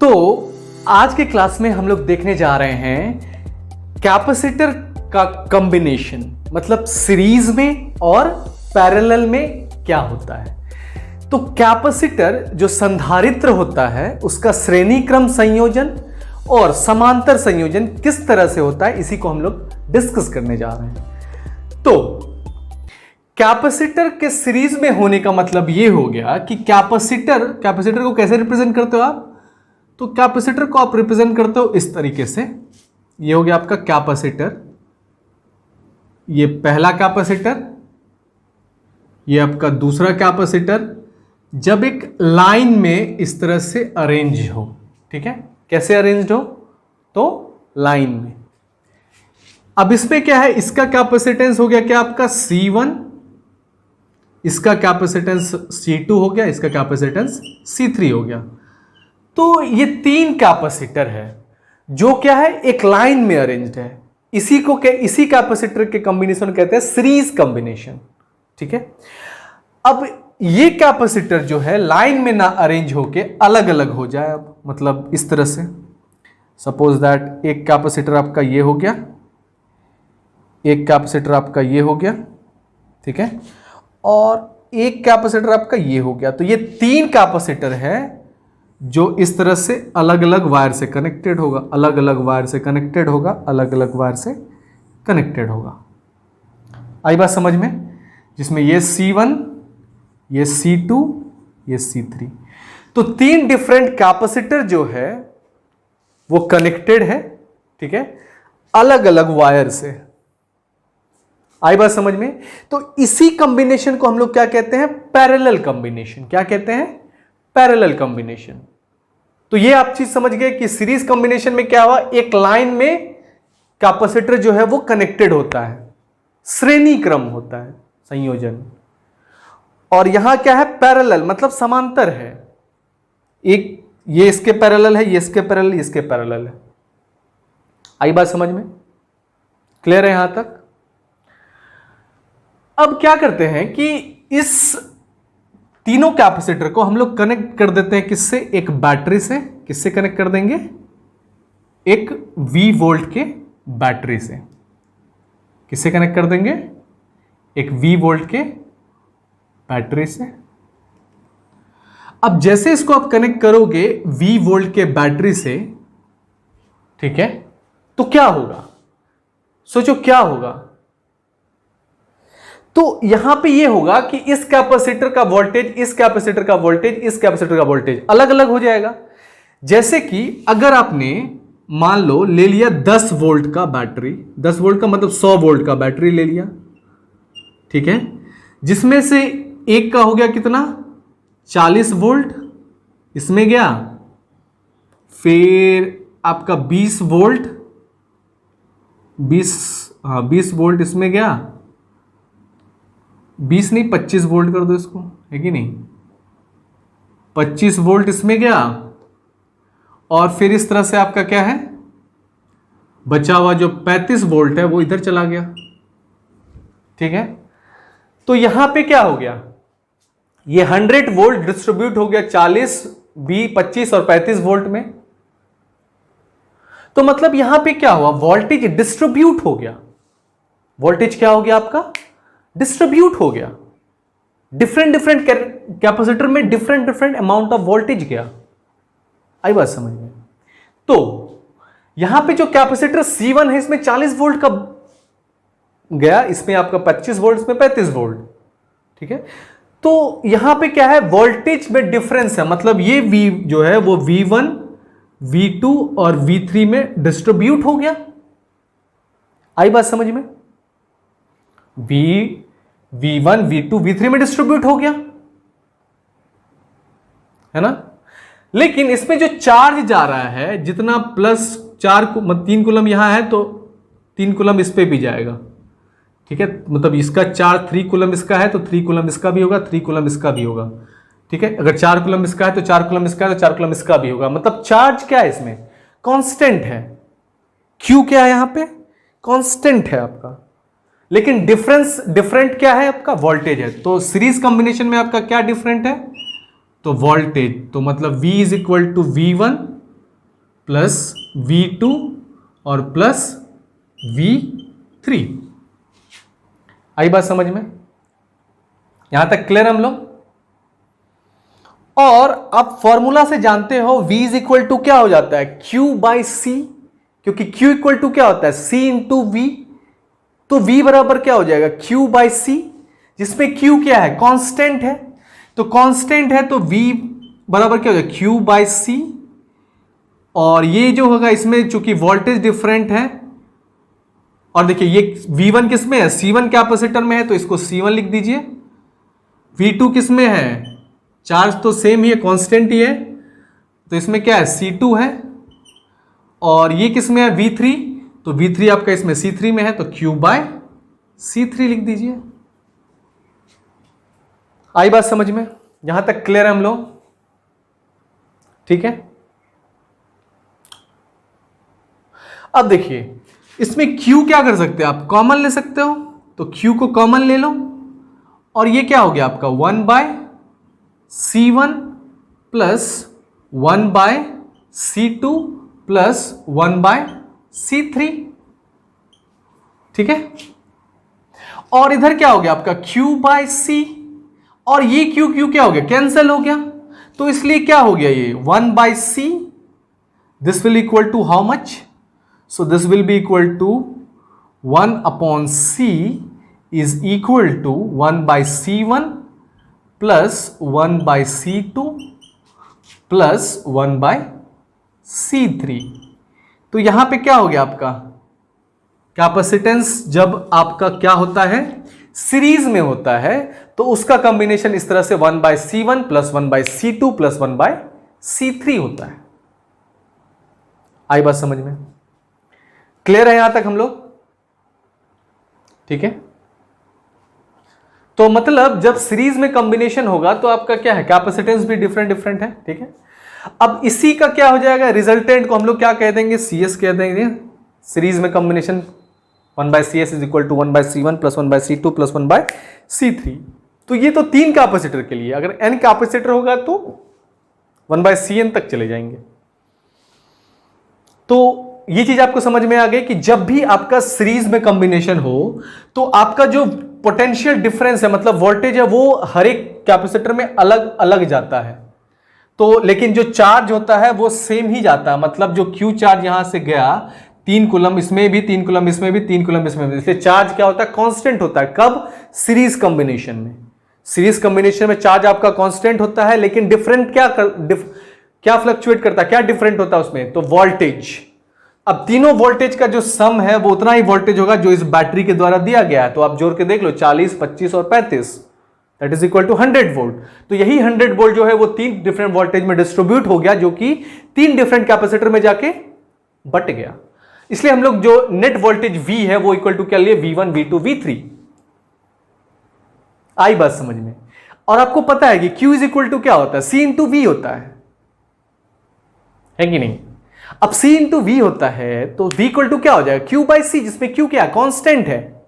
तो आज के क्लास में हम लोग देखने जा रहे हैं कैपेसिटर का कॉम्बिनेशन, मतलब सीरीज में और पैरेलल में क्या होता है। तो कैपेसिटर जो संधारित्र होता है उसका श्रेणी क्रम संयोजन और समांतर संयोजन किस तरह से होता है, इसी को हम लोग डिस्कस करने जा रहे हैं। तो कैपेसिटर के सीरीज में होने का मतलब यह हो गया कि कैपेसिटर को कैसे रिप्रेजेंट करते हो आप, तो कैपेसिटर को आप रिप्रेजेंट करते हो इस तरीके से। ये हो गया आपका कैपेसिटर, ये पहला कैपेसिटर, ये आपका दूसरा कैपेसिटर, जब एक लाइन में इस तरह से अरेंज हो। ठीक है, कैसे अरेंज हो, तो लाइन में। अब इसमें क्या है, इसका कैपेसिटेंस हो गया क्या आपका C1, इसका कैपेसिटेंस C2 हो गया, इसका कैपेसिटेंस C3 हो गया। तो ये तीन कैपेसिटर है जो क्या है, एक लाइन में अरेंज्ड है। इसी कैपेसिटर के कॉम्बिनेशन कहते हैं सीरीज कॉम्बिनेशन। ठीक है, अब ये कैपेसिटर जो है लाइन में ना अरेंज होके अलग अलग हो जाए। अब मतलब इस तरह से, सपोज दैट एक कैपेसिटर आपका ये हो गया, एक कैपेसिटर आपका ये हो गया, ठीक है, और एक कैपेसिटर आपका ये हो गया। तो ये तीन कैपेसिटर है जो इस तरह से अलग अलग वायर से कनेक्टेड होगा, अलग अलग वायर से कनेक्टेड होगा, अलग अलग वायर से कनेक्टेड होगा। आई बात समझ में, जिसमें ये C1, ये C2, ये C3। तो तीन डिफरेंट कैपेसिटर जो है वो कनेक्टेड है, ठीक है, अलग अलग वायर से। आई बात समझ में। तो इसी कॉम्बिनेशन को हम लोग क्या कहते हैं, पैरेलल कॉम्बिनेशन। क्या कहते हैं, पैरेलल कॉम्बिनेशन। तो ये आप चीज समझ गए कि सीरीज कॉम्बिनेशन में क्या हुआ, एक लाइन में कैपेसिटर जो है वो कनेक्टेड होता है, श्रेणी क्रम होता है संयोजन। और यहां क्या है, पैरेलल मतलब समांतर है। एक ये इसके पैरेलल है, ये इसके पैरेलल, इसके पैरेलल है। आई बात समझ में, क्लियर है यहां तक। अब क्या करते हैं कि इस तीनों कैपेसिटर को हम लोग कनेक्ट कर देते हैं किससे, एक बैटरी से। किससे कनेक्ट कर देंगे, एक V वोल्ट के बैटरी से। किससे कनेक्ट कर देंगे, एक V वोल्ट के बैटरी से। अब जैसे इसको आप कनेक्ट करोगे V वोल्ट के बैटरी से, ठीक है, तो क्या होगा, सोचो क्या होगा। तो यहां पे ये होगा कि इस कैपेसिटर का वोल्टेज, इस कैपेसिटर का वोल्टेज, इस कैपेसिटर का वोल्टेज अलग अलग हो जाएगा। जैसे कि अगर आपने मान लो ले लिया 10 वोल्ट का बैटरी, 10 वोल्ट का मतलब 100 वोल्ट का बैटरी ले लिया, ठीक है, जिसमें से एक का हो गया कितना, 40 वोल्ट इसमें गया, फिर आपका 20 वोल्ट, 20 वोल्ट इसमें गया, 20 नहीं 25 वोल्ट कर दो इसको, है कि नहीं, 25 वोल्ट इसमें गया, और फिर इस तरह से आपका क्या है, बचा हुआ जो 35 वोल्ट है वो इधर चला गया। ठीक है, तो यहां पे क्या हो गया, ये 100 वोल्ट डिस्ट्रीब्यूट हो गया 40, 20, 25 और 35 वोल्ट में। तो मतलब यहां पे क्या हुआ, वोल्टेज डिस्ट्रीब्यूट हो गया। वोल्टेज क्या हो गया आपका, डिस्ट्रीब्यूट हो गया। डिफरेंट कैपेसिटर में डिफरेंट अमाउंट ऑफ वोल्टेज गया। आई बात समझ में। तो यहां पे जो कैपेसिटर C1 है इसमें 40 वोल्ट का गया, इसमें आपका 25 वोल्ट, इसमें 35 वोल्ट। ठीक है, तो यहां पे क्या है, वोल्टेज में डिफरेंस है, मतलब ये V जो है वो V1, V2 और V3 में डिस्ट्रीब्यूट हो गया। आई बात समझ में, V1, V2, V3 में डिस्ट्रीब्यूट हो गया, है ना। लेकिन इसमें जो चार्ज जा रहा है, जितना प्लस 3 कूलम यहां है तो 3 कूलम इस पे भी जाएगा। ठीक है, मतलब इसका चार्ज 3 कूलम इसका है तो 3 कूलम इसका भी होगा, 3 कूलम इसका भी होगा। ठीक है, अगर 4 कूलम इसका है तो 4 कूलम इसका है तो 4 कूलम इसका भी होगा। मतलब चार्ज क्या है इसमें, कांस्टेंट है। Q क्या है यहां पे, कांस्टेंट है आपका। लेकिन डिफरेंट क्या है आपका, वोल्टेज है। तो सीरीज कॉम्बिनेशन में आपका क्या डिफरेंट है, तो वोल्टेज। तो मतलब V is equal to V1 plus V2 और प्लस V3। आई बात समझ में? यहां तक क्लियर हम लोग? और अब फॉर्मूला से जानते हो V इज इक्वल टू क्या हो जाता है, Q बाई C, क्योंकि Q इक्वल टू क्या होता है, C इंटू V। तो V बराबर क्या हो जाएगा, Q बाई C, जिसमें Q क्या है, कांस्टेंट है। तो कांस्टेंट है तो V बराबर क्या हो जाएगा, Q बाई C। और ये जो होगा इसमें चूंकि वोल्टेज डिफरेंट है, और देखिए ये V1 किस में है, C1 कैपेसिटर में है, तो इसको C1 लिख दीजिए। V2 किस में है, चार्ज तो सेम ही है, कांस्टेंट ही है, तो इसमें क्या है, C2 है। और ये किस में है, V3, तो V3 आपका इसमें C3 में है, तो Q बाय C3 लिख दीजिए। आई बात समझ में? यहां तक क्लियर है हम लोग? ठीक है। अब देखिए इसमें Q क्या कर सकते हैं आप, कॉमन ले सकते हो, तो Q को कॉमन ले लो, और ये क्या हो गया आपका 1 by C1 plus 1 by C2 plus 1 by C3। ठीक है। और इधर क्या हो गया आपका Q बाय C, और ये Q क्या हो गया, कैंसिल हो गया, तो इसलिए क्या हो गया ये 1 by C, this will equal to how much, so this will be equal to 1 upon C is equal to 1 by C1 plus 1 by C2 plus 1 by C3। तो यहां पे क्या हो गया आपका कैपेसिटेंस, जब आपका क्या होता है, सीरीज में होता है, तो उसका कॉम्बिनेशन इस तरह से 1 by C1 plus 1 by C2 plus 1 by C3 होता है। आई बात समझ में? क्लियर है यहां तक हम लोग? ठीक है। तो मतलब जब सीरीज में कॉम्बिनेशन होगा तो आपका क्या है, कैपेसिटेंस भी डिफरेंट है। ठीक है। अब इसी का क्या हो जाएगा, रिजल्टेंट को हम लोग क्या कह देंगे, CS कह देंगे। सीरीज में combination 1 by CS is equal to 1 by C1 plus 1 by C2 plus 1 by C3। तो ये तो 3 कैपेसिटर के लिए, अगर n कैपेसिटर होगा तो 1 बाय CN तक चले जाएंगे। तो ये चीज आपको समझ में आ गई कि जब भी आपका सीरीज में कॉम्बिनेशन हो तो आपका जो पोटेंशियल डिफरेंस है, मतलब वोल्टेज है, वो हर एक कैपेसिटर में अलग अलग जाता है। तो लेकिन जो चार्ज होता है वो सेम ही जाता है, मतलब जो Q चार्ज यहां से गया 3 कूलम, इसमें भी 3 कूलम, इसमें भी 3 कूलम, इसमें भी, इसलिए चार्ज क्या होता है, कांस्टेंट होता है। कब, सीरीज कॉम्बिनेशन में। सीरीज कॉम्बिनेशन में चार्ज आपका कांस्टेंट होता है, लेकिन डिफरेंट क्या फ्लक्चुएट करता है, क्या डिफरेंट होता है उसमें, तो वोल्टेज। अब तीनों वोल्टेज का जो सम है वो उतना ही वोल्टेज होगा जो इस बैटरी के द्वारा दिया गया है। तो आप जोड़ के देख लो, 40, 25 और 35, that is equal to 100 volt. तो यही 100 वोल्ट जो है वो 3 डिफरेंट वोल्टेज में डिस्ट्रीब्यूट हो गया, जो कि 3 डिफरेंट कैपेसिटर में जाके बट गया। इसलिए हम लोग जो नेट वोल्टेज V है वो इक्वल टू क्या लिए, V1, V2, V3। आई बात समझ में? और आपको पता है कि Q इज इक्वल टू क्या होता है, C इंटू V होता है कि नहीं? अब C इंटू V होता है तो V इक्वल टू क्या हो जाएगा, Q बाई C, जिसमें Q क्या कांस्टेंट है,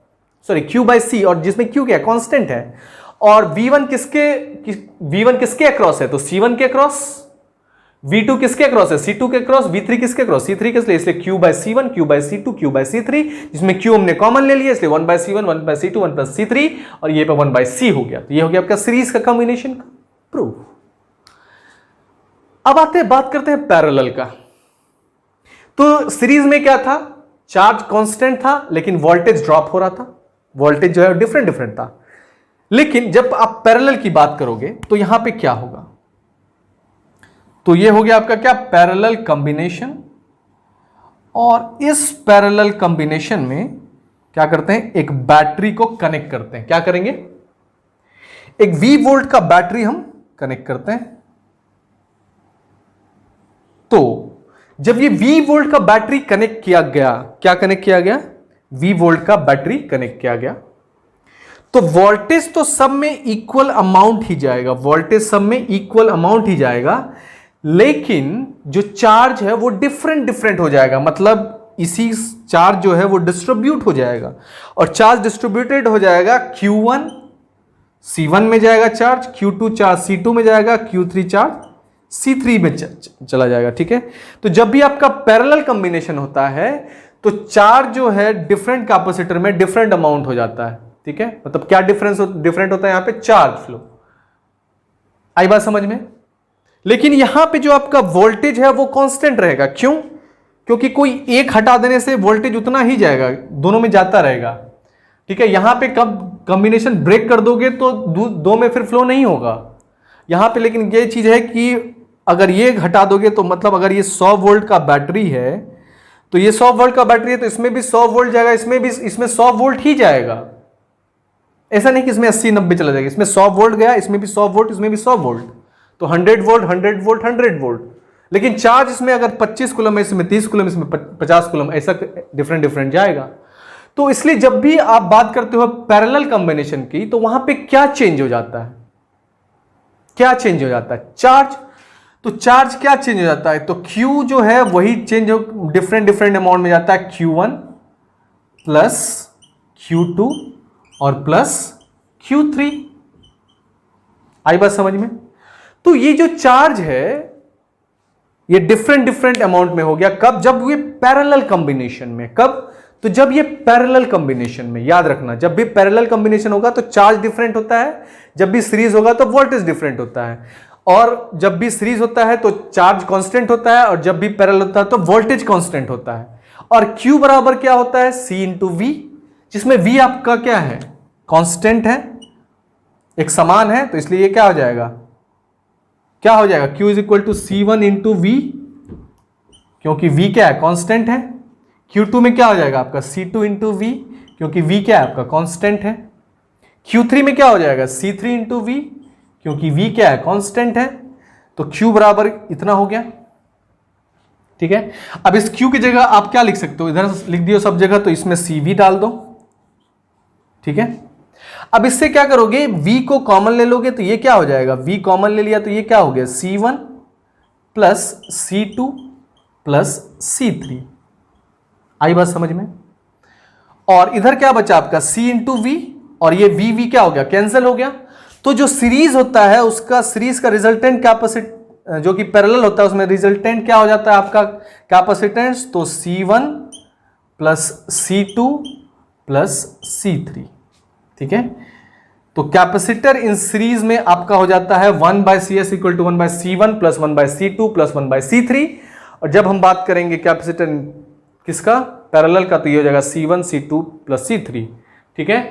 सॉरी Q बाई C, और जिसमें Q क्या कांस्टेंट है। और V1 किसके अक्रॉस है, तो C1 के अक्रॉस। V2 किसके अक्रॉस है, C2 के अक्रॉस। V3 किसके अक्रॉस, C3 के, इसलिए Q by C1, Q by C2, Q by C3, जिसमें Q हमने कॉमन ले लिया, इसलिए 1 by C1, 1 by C2, 1 plus C3, और ये पे 1 बाई C हो गया। तो ये हो गया आपका सीरीज का कॉम्बिनेशन प्रूफ। अब बात करते हैं पैरेलल का। तो सीरीज में क्या था, चार्ज कांस्टेंट था लेकिन वोल्टेज ड्रॉप हो रहा था, वोल्टेज जो है डिफरेंट था। लेकिन जब आप पैरेलल की बात करोगे तो यहां पे क्या होगा, तो ये हो गया आपका क्या, पैरेलल कॉम्बिनेशन। और इस पैरेलल कॉम्बिनेशन में क्या करते हैं, एक बैटरी को कनेक्ट करते हैं। क्या करेंगे, एक V वोल्ट का बैटरी हम कनेक्ट करते हैं। तो जब ये V वोल्ट का बैटरी कनेक्ट किया गया, क्या कनेक्ट किया गया, V वोल्ट का बैटरी कनेक्ट किया गया, तो वोल्टेज तो सब में इक्वल अमाउंट ही जाएगा, वोल्टेज सब में इक्वल अमाउंट ही जाएगा, लेकिन जो चार्ज है वो डिफरेंट हो जाएगा। मतलब इसी चार्ज जो है वो डिस्ट्रीब्यूट हो जाएगा, और चार्ज डिस्ट्रीब्यूटेड हो जाएगा, Q1 C1 में जाएगा चार्ज, Q2 चार्ज C2 में जाएगा, Q3 चार्ज C3 में चला जाएगा। ठीक है, तो जब भी आपका पैरेलल कॉम्बिनेशन होता है तो चार्ज जो है डिफरेंट कैपेसिटर में डिफरेंट अमाउंट हो जाता है। ठीक है, मतलब क्या डिफरेंट होता है यहां पे, चार्ज फ्लो। आई बात समझ में? लेकिन यहां पे जो आपका वोल्टेज है वो कांस्टेंट रहेगा। क्यों? क्योंकि कोई एक हटा देने से वोल्टेज उतना ही जाएगा, दोनों में जाता रहेगा। ठीक है, यहां पे कब कॉम्बिनेशन ब्रेक कर दोगे तो दो में फिर फ्लो नहीं होगा यहां पे। लेकिन ये चीज है कि अगर ये हटा दोगे तो मतलब अगर ये 100 वोल्ट का बैटरी है तो ये 100 वोल्ट का बैटरी है तो इसमें भी 100 वोल्ट जाएगा, इसमें 100 वोल्ट ही जाएगा। ऐसा नहीं कि इसमें 80-90 चला जाएगा, इसमें 100 वोल्ट गया, इसमें भी 100 वोल्ट, इसमें भी 100 वोल्ट, तो 100 वोल्ट 100 वोल्ट 100 वोल्ट। लेकिन चार्ज इसमें अगर 25 कूलम है, इसमें 30 कूलम, इसमें 50 कूलम, ऐसा डिफरेंट जाएगा। तो इसलिए जब भी आप बात करते हो पैरेलल कॉम्बिनेशन की तो वहां पे क्या चेंज हो जाता है? क्या चेंज हो जाता है? चार्ज। तो चार्ज क्या चेंज हो जाता है? तो Q जो है वही चेंज हो, डिफरेंट अमाउंट में जाता है, Q1 प्लस Q2 और प्लस Q3। आई बात समझ में? तो ये जो चार्ज है ये डिफरेंट अमाउंट में हो गया। कब? जब ये पैरेलल कॉम्बिनेशन में। कब? तो जब ये पैरेलल कॉम्बिनेशन में। याद रखना, जब भी पैरेलल कॉम्बिनेशन होगा तो चार्ज डिफरेंट होता है, जब भी सीरीज होगा तो वोल्टेज डिफरेंट होता है, और जब भी सीरीज होता है तो चार्ज कांस्टेंट होता है, और जब भी पैरेलल होता है तो वोल्टेज कांस्टेंट होता है। और Q बराबर क्या होता है? C इंटू V, जिसमें V आपका क्या है? कांस्टेंट है, एक समान है, तो इसलिए ये क्या हो जाएगा? क्या हो जाएगा? Q is equal to C1 into V, क्योंकि V क्या है? कांस्टेंट है। Q2 में क्या हो जाएगा आपका? C2 इंटू V, क्योंकि V क्या है आपका? कांस्टेंट है। Q3 में क्या हो जाएगा? C3 इंटू V, क्योंकि V क्या है? कांस्टेंट है। तो Q बराबर इतना हो गया। ठीक है, अब इस Q की जगह आप क्या लिख सकते हो? इधर लिख दियो सब जगह, तो इसमें CV डाल दो। ठीक है, अब इससे क्या करोगे? V को कॉमन ले लोगे तो ये क्या हो जाएगा? V कॉमन ले लिया तो ये क्या हो गया? C1 plus C2 plus C3। आई बात समझ में? और इधर क्या बचा आपका? C इंटू V, और ये V क्या हो गया? कैंसिल हो गया। तो जो सीरीज होता है उसका, सीरीज का रिजल्टेंट कैपेसिटी जो कि पैरेलल होता है उसमें रिजल्टेंट क्या हो जाता है आपका? कैपेसिटेंस। तो C1 plus C2 plus C3। ठीक है, तो कैपेसिटर इन सीरीज में आपका हो जाता है 1/CS equal to 1/C1 plus 1/C2 plus 1/C3। और जब हम बात करेंगे कैपेसिटर किसका? पैरेलल का, तो ये हो जाएगा C1 C2 प्लस C3। ठीक है,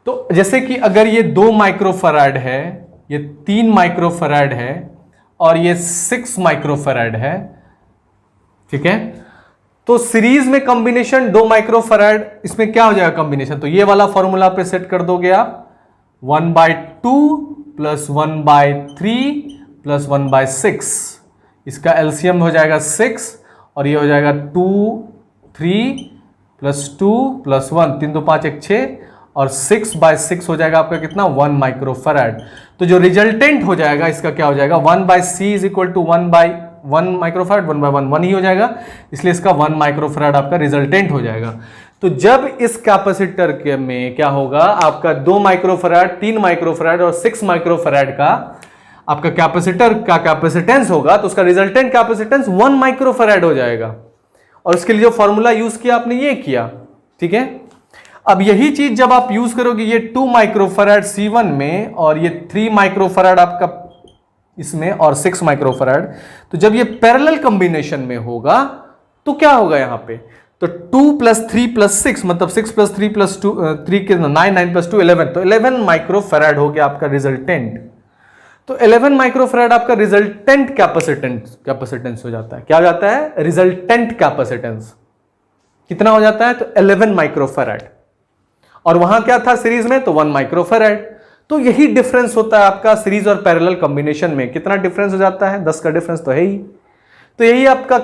तो जैसे कि अगर ये 2 माइक्रोफैराड है, ये 3 माइक्रोफैराड है, और ये 6 माइक्रोफैराड है। ठीक है, तो सीरीज में कॉम्बिनेशन 2 माइक्रोफैराड, इसमें क्या हो जाएगा कॉम्बिनेशन? तो ये वाला फॉर्मूला पे सेट कर दोगे आप, 1/2 प्लस 1/3 प्लस 1/6। इसका एलसीएम हो जाएगा 6, और ये हो जाएगा 2 3 प्लस 2 प्लस 1, 3 2 5 1 6, और 6/6 हो जाएगा आपका कितना? 1 माइक्रोफैराड। तो जो रिजल्टेंट हो जाएगा इसका क्या हो जाएगा? 1/C is equal to 1/1 microfarad, 1/1 1 ही हो जाएगा, इसलिए इसका 1 माइक्रोफैराड आपका रिजल्टेंट हो जाएगा। तो जब इस कैपेसिटर के में क्या होगा आपका? 2 माइक्रोफैराड, 3 माइक्रोफैराड और 6 माइक्रोफैराड का आपका कैपेसिटर का कैपेसिटेंस होगा, तो उसका रिजल्टेंट कैपेसिटेंस 1 माइक्रोफैराड हो जाएगा। और उसके लिए जो फॉर्मूला यूज किया आपने ये किया। ठीक है, अब यही चीज जब आप यूज करोगे ये 2 माइक्रोफैराड C1 में, और ये 3 माइक्रोफैराड आपका इसमें, और 6 माइक्रोफैराड, तो जब ये पैरेलल कॉम्बिनेशन में होगा तो क्या होगा यहां पे? तो 2 प्लस 3 प्लस 6, मतलब 6 प्लस 3 प्लस 2 3 के 9 9 प्लस 2 11, तो 11 माइक्रोफैराड हो गया आपका रिजल्टेंट। तो 11 माइक्रोफैराड आपका रिजल्टेंट कैपेसिटेंस हो जाता है। क्या हो जाता है? रिजल्टेंट कैपेसिटेंस कितना हो जाता है? तो 11 माइक्रोफैराड। और वहां क्या था सीरीज में? तो 1 माइक्रोफैराड। तो यही डिफरेंस होता है आपका सीरीज और पैरेलल कॉम्बिनेशन में। कितना डिफरेंस हो जाता है? 10 का डिफरेंस तो है ही। तो यही आपका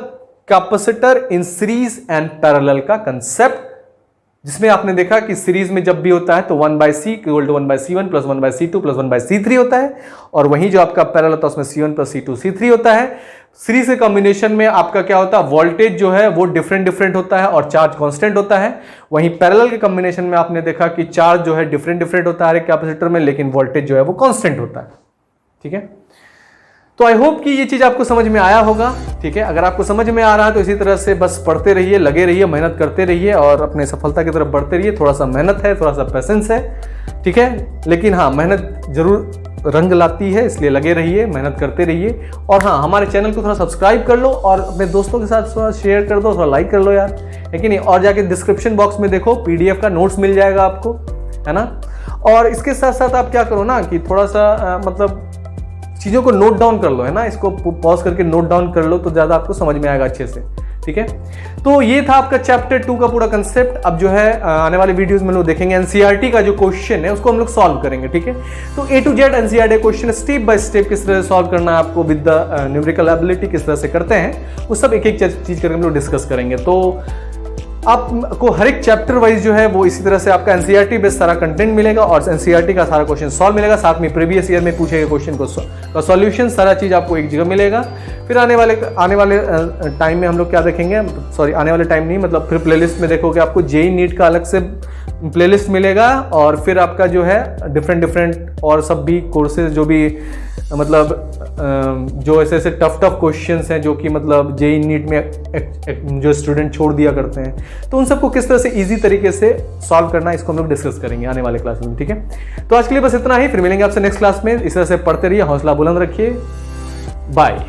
capacitor in series and parallel का कंसेप्ट, जिसमें आपने देखा कि सीरीज में जब भी होता है तो 1/C equal to 1/C1 plus 1/C2 plus 1/C3 होता है, और वहीं जो आपका पैरेलल होता है उसमें C1 प्लस C2 C3 होता है। सीरीज के कॉम्बिनेशन में आपका क्या होता है? वोल्टेज जो है वो डिफरेंट होता है और चार्ज कांस्टेंट होता है। वहीं पैरेलल के कॉम्बिनेशन में आपने देखा कि चार्ज जो है डिफरेंट होता है हर एक कैपेसिटर में, लेकिन वोल्टेज जो है वो कांस्टेंट होता है। ठीक है, तो आई होप कि ये चीज़ आपको समझ में आया होगा। ठीक है, अगर आपको समझ में आ रहा है तो इसी तरह से बस पढ़ते रहिए, लगे रहिए, मेहनत करते रहिए और अपने सफलता की तरफ बढ़ते रहिए। थोड़ा सा मेहनत है, थोड़ा सा पेशेंस है, ठीक है, लेकिन हाँ, मेहनत जरूर रंग लाती है, इसलिए लगे रहिए, मेहनत करते रहिए। और हाँ, हमारे चैनल को थोड़ा सब्सक्राइब कर लो और अपने दोस्तों के साथ थोड़ा शेयर कर दो, थोड़ा लाइक कर लो यार, है कि नहीं। और जाके डिस्क्रिप्शन बॉक्स में देखो, PDF का नोट्स मिल जाएगा आपको, है ना। और इसके साथ साथ आप क्या करो ना कि थोड़ा सा मतलब चीज़ों को नोट डाउन कर लो, है ना, इसको पॉज करके नोट डाउन कर लो तो ज़्यादा आपको समझ में आएगा अच्छे से। ठीक है, तो ये था आपका चैप्टर 2 का पूरा कंसेप्ट। अब जो है आने वाले वीडियोस में लोग देखेंगे NCERT का जो क्वेश्चन है उसको हम लोग सॉल्व करेंगे। ठीक है, तो A to Z NCERT question step by step किस तरह से सॉल्व करना है आपको विद द न्यूमेरिकल एबिलिटी किस तरह से करते हैं, वो सब एक एक चीज करके हम लोग डिस्कस करेंगे। तो आपको हर एक चैप्टर वाइज जो है वो इसी तरह से आपका NCERT बेस्ड सारा कंटेंट मिलेगा और NCERT का सारा क्वेश्चन सॉल्व मिलेगा, साथ में प्रीवियस ईयर में पूछे गए क्वेश्चन का सॉल्यूशन, सारा चीज आपको एक जगह मिलेगा। फिर आने वाले टाइम में हम लोग क्या देखेंगे, सॉरी आने वाले टाइम नहीं, मतलब फिर प्लेलिस्ट में देखोगे आपको JEE नीट का अलग से प्लेलिस्ट मिलेगा और फिर आपका जो है डिफरेंट और सब भी कोर्सेज जो भी मतलब जो ऐसे ऐसे टफ क्वेश्चंस हैं जो कि मतलब JEE नीट में जो स्टूडेंट छोड़ दिया करते हैं, तो उन सबको किस तरह से इजी तरीके से सॉल्व करना है इसको हम लोग डिस्कस करेंगे आने वाले क्लास में। ठीक है, तो आज के लिए बस इतना ही, फिर मिलेंगे आपसे नेक्स्ट क्लास में। इस तरह से पढ़ते रहिए, हौसला बुलंद रखिए, बाय।